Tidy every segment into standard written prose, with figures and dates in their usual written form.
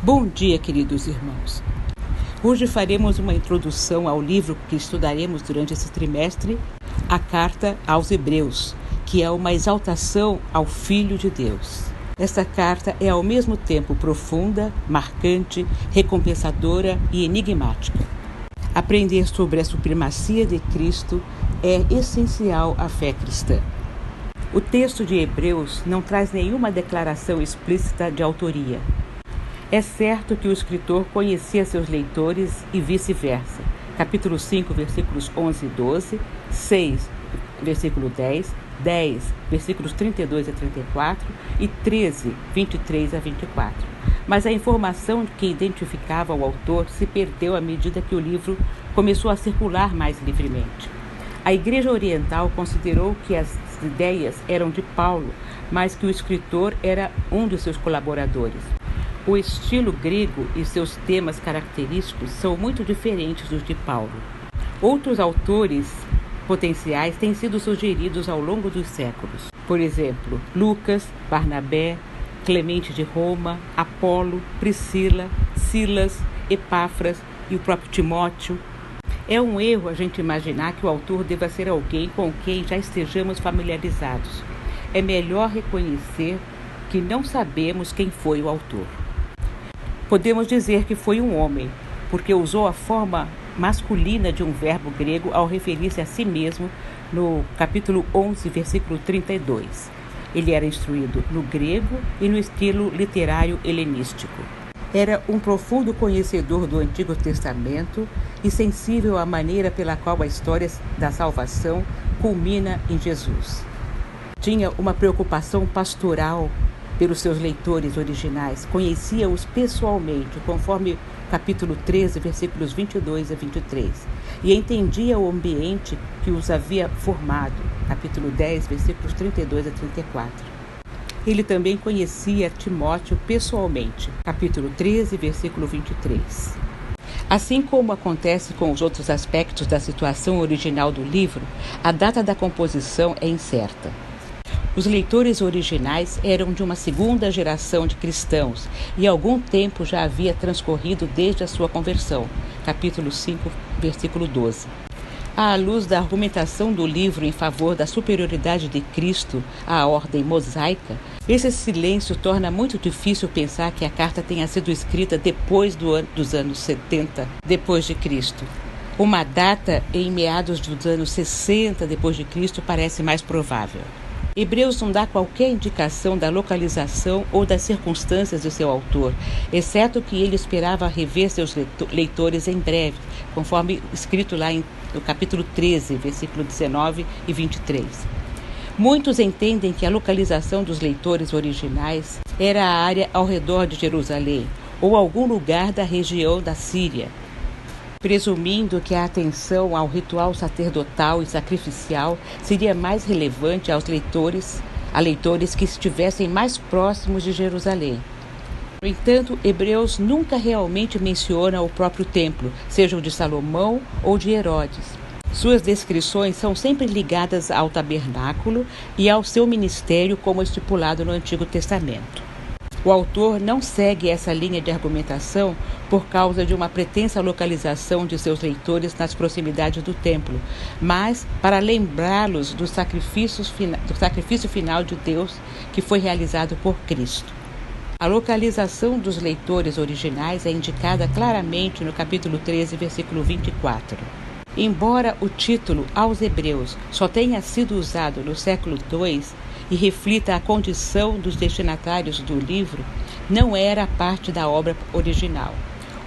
Bom dia, queridos irmãos. Hoje faremos uma introdução ao livro que estudaremos durante esse trimestre, a Carta aos Hebreus, que é uma exaltação ao Filho de Deus. Esta carta é ao mesmo tempo profunda, marcante, recompensadora e enigmática. Aprender sobre a supremacia de Cristo é essencial à fé cristã. O texto de Hebreus não traz nenhuma declaração explícita de autoria. É certo que o escritor conhecia seus leitores e vice-versa. Capítulo 5, versículos 11 e 12, 6, versículo 10, 10, versículos 32 a 34 e 13, 23 a 24. Mas a informação que identificava o autor se perdeu à medida que o livro começou a circular mais livremente. A Igreja Oriental considerou que as ideias eram de Paulo, mas que o escritor era um de seus colaboradores. O estilo grego e seus temas característicos são muito diferentes dos de Paulo. Outros autores potenciais têm sido sugeridos ao longo dos séculos. Por exemplo, Lucas, Barnabé, Clemente de Roma, Apolo, Priscila, Silas, Epáfras e o próprio Timóteo. É um erro a gente imaginar que o autor deva ser alguém com quem já estejamos familiarizados. É melhor reconhecer que não sabemos quem foi o autor. Podemos dizer que foi um homem, porque usou a forma masculina de um verbo grego ao referir-se a si mesmo no capítulo 11, versículo 32. Ele era instruído no grego e no estilo literário helenístico. Era um profundo conhecedor do Antigo Testamento e sensível à maneira pela qual a história da salvação culmina em Jesus. Tinha uma preocupação pastoral pelos seus leitores originais, conhecia-os pessoalmente, conforme capítulo 13, versículos 22 a 23, e entendia o ambiente que os havia formado, capítulo 10, versículos 32 a 34. Ele também conhecia Timóteo pessoalmente, capítulo 13, versículo 23. Assim como acontece com os outros aspectos da situação original do livro, a data da composição é incerta. Os leitores originais eram de uma segunda geração de cristãos e algum tempo já havia transcorrido desde a sua conversão. Capítulo 5, versículo 12. À luz da argumentação do livro em favor da superioridade de Cristo à ordem mosaica, esse silêncio torna muito difícil pensar que a carta tenha sido escrita depois dos anos 70 depois de Cristo. Uma data em meados dos anos 60 depois de Cristo parece mais provável. Hebreus não dá qualquer indicação da localização ou das circunstâncias de seu autor, exceto que ele esperava rever seus leitores em breve, conforme escrito lá no capítulo 13, versículo 19 e 23. Muitos entendem que a localização dos leitores originais era a área ao redor de Jerusalém, ou algum lugar da região da Síria, presumindo que a atenção ao ritual sacerdotal e sacrificial seria mais relevante a leitores que estivessem mais próximos de Jerusalém. No entanto, Hebreus nunca realmente menciona o próprio templo, seja o de Salomão ou de Herodes. Suas descrições são sempre ligadas ao tabernáculo e ao seu ministério como estipulado no Antigo Testamento. O autor não segue essa linha de argumentação por causa de uma pretensa localização de seus leitores nas proximidades do templo, mas para lembrá-los do sacrifício final de Deus que foi realizado por Cristo. A localização dos leitores originais é indicada claramente no capítulo 13, versículo 24. Embora o título aos Hebreus só tenha sido usado no século II, e reflita a condição dos destinatários do livro, não era parte da obra original.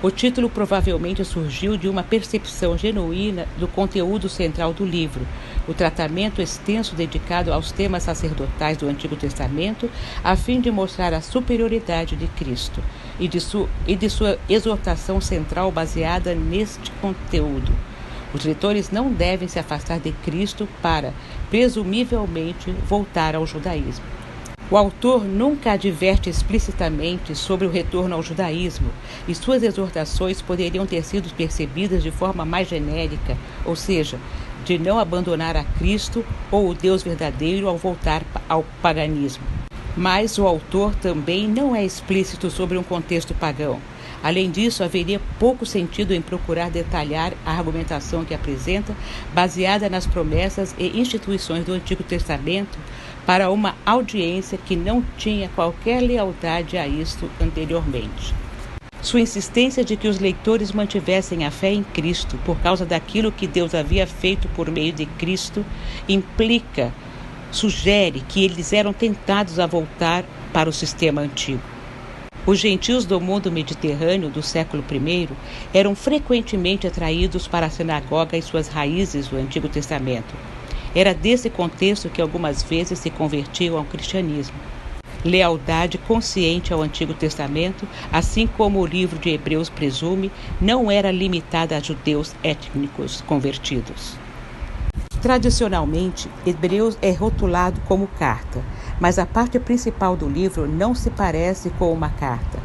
O título provavelmente surgiu de uma percepção genuína do conteúdo central do livro, o tratamento extenso dedicado aos temas sacerdotais do Antigo Testamento, a fim de mostrar a superioridade de Cristo e de sua exortação central baseada neste conteúdo. Os leitores não devem se afastar de Cristo para, presumivelmente, voltar ao judaísmo. O autor nunca adverte explicitamente sobre o retorno ao judaísmo, e suas exortações poderiam ter sido percebidas de forma mais genérica, ou seja, de não abandonar a Cristo ou o Deus verdadeiro ao voltar ao paganismo. Mas o autor também não é explícito sobre um contexto pagão. Além disso, haveria pouco sentido em procurar detalhar a argumentação que apresenta, baseada nas promessas e instituições do Antigo Testamento, para uma audiência que não tinha qualquer lealdade a isto anteriormente. Sua insistência de que os leitores mantivessem a fé em Cristo por causa daquilo que Deus havia feito por meio de Cristo sugere que eles eram tentados a voltar para o sistema antigo. Os gentios do mundo mediterrâneo do século I eram frequentemente atraídos para a sinagoga e suas raízes do Antigo Testamento. Era desse contexto que algumas vezes se convertiam ao cristianismo. Lealdade consciente ao Antigo Testamento, assim como o livro de Hebreus presume, não era limitada a judeus étnicos convertidos. Tradicionalmente, Hebreus é rotulado como carta, mas a parte principal do livro não se parece com uma carta.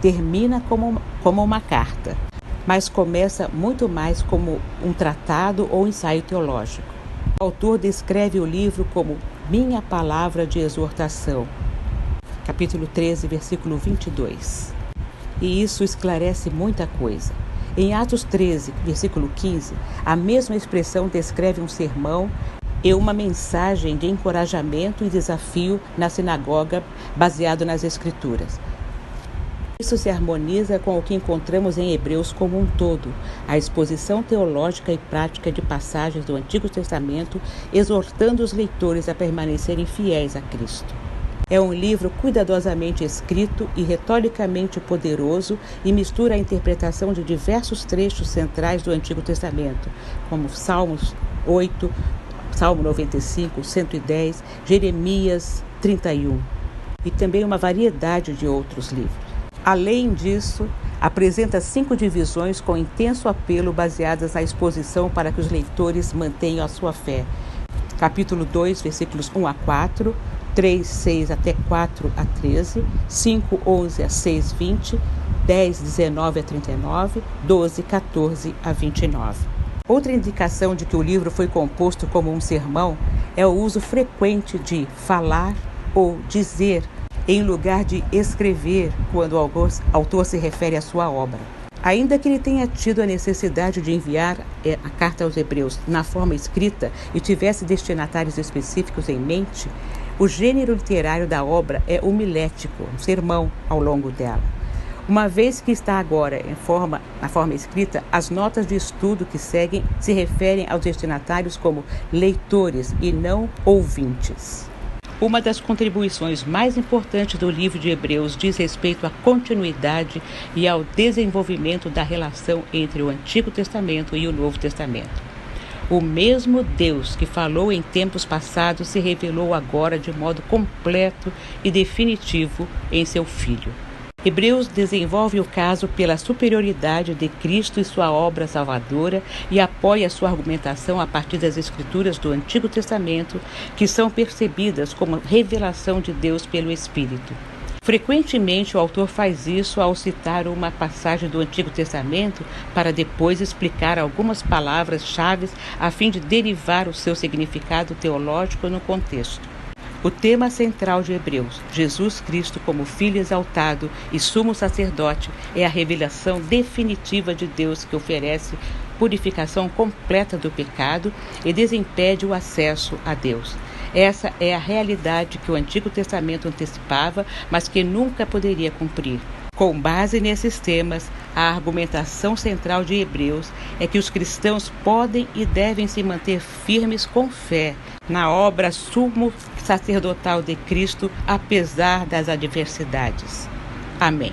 Termina como uma carta, mas começa muito mais como um tratado ou ensaio teológico. O autor descreve o livro como minha palavra de exortação. Capítulo 13, versículo 22. E isso esclarece muita coisa. Em Atos 13, versículo 15, a mesma expressão descreve um sermão e uma mensagem de encorajamento e desafio na sinagoga baseado nas Escrituras. Isso se harmoniza com o que encontramos em Hebreus como um todo, a exposição teológica e prática de passagens do Antigo Testamento, exortando os leitores a permanecerem fiéis a Cristo. É um livro cuidadosamente escrito e retoricamente poderoso e mistura a interpretação de diversos trechos centrais do Antigo Testamento, como Salmos 8, Salmo 95, 110, Jeremias 31, e também uma variedade de outros livros. Além disso, apresenta 5 divisões com intenso apelo baseadas na exposição para que os leitores mantenham a sua fé. Capítulo 2, versículos 1 a 4, 3, 6 até 4 a 13, 5, 11 a 6, 20, 10, 19 a 39, 12, 14 a 29. Outra indicação de que o livro foi composto como um sermão é o uso frequente de falar ou dizer em lugar de escrever quando o autor se refere à sua obra. Ainda que ele tenha tido a necessidade de enviar a carta aos Hebreus na forma escrita e tivesse destinatários específicos em mente, o gênero literário da obra é homilético, um sermão ao longo dela. Uma vez que está agora na forma escrita, as notas de estudo que seguem se referem aos destinatários como leitores e não ouvintes. Uma das contribuições mais importantes do livro de Hebreus diz respeito à continuidade e ao desenvolvimento da relação entre o Antigo Testamento e o Novo Testamento. O mesmo Deus que falou em tempos passados se revelou agora de modo completo e definitivo em seu Filho. Hebreus desenvolve o caso pela superioridade de Cristo e sua obra salvadora e apoia sua argumentação a partir das Escrituras do Antigo Testamento, que são percebidas como revelação de Deus pelo Espírito. Frequentemente, o autor faz isso ao citar uma passagem do Antigo Testamento para depois explicar algumas palavras-chave a fim de derivar o seu significado teológico no contexto. O tema central de Hebreus, Jesus Cristo como Filho exaltado e sumo sacerdote, é a revelação definitiva de Deus que oferece purificação completa do pecado e desimpede o acesso a Deus. Essa é a realidade que o Antigo Testamento antecipava, mas que nunca poderia cumprir. Com base nesses temas, a argumentação central de Hebreus é que os cristãos podem e devem se manter firmes com fé na obra sumo sacerdotal de Cristo, apesar das adversidades. Amém.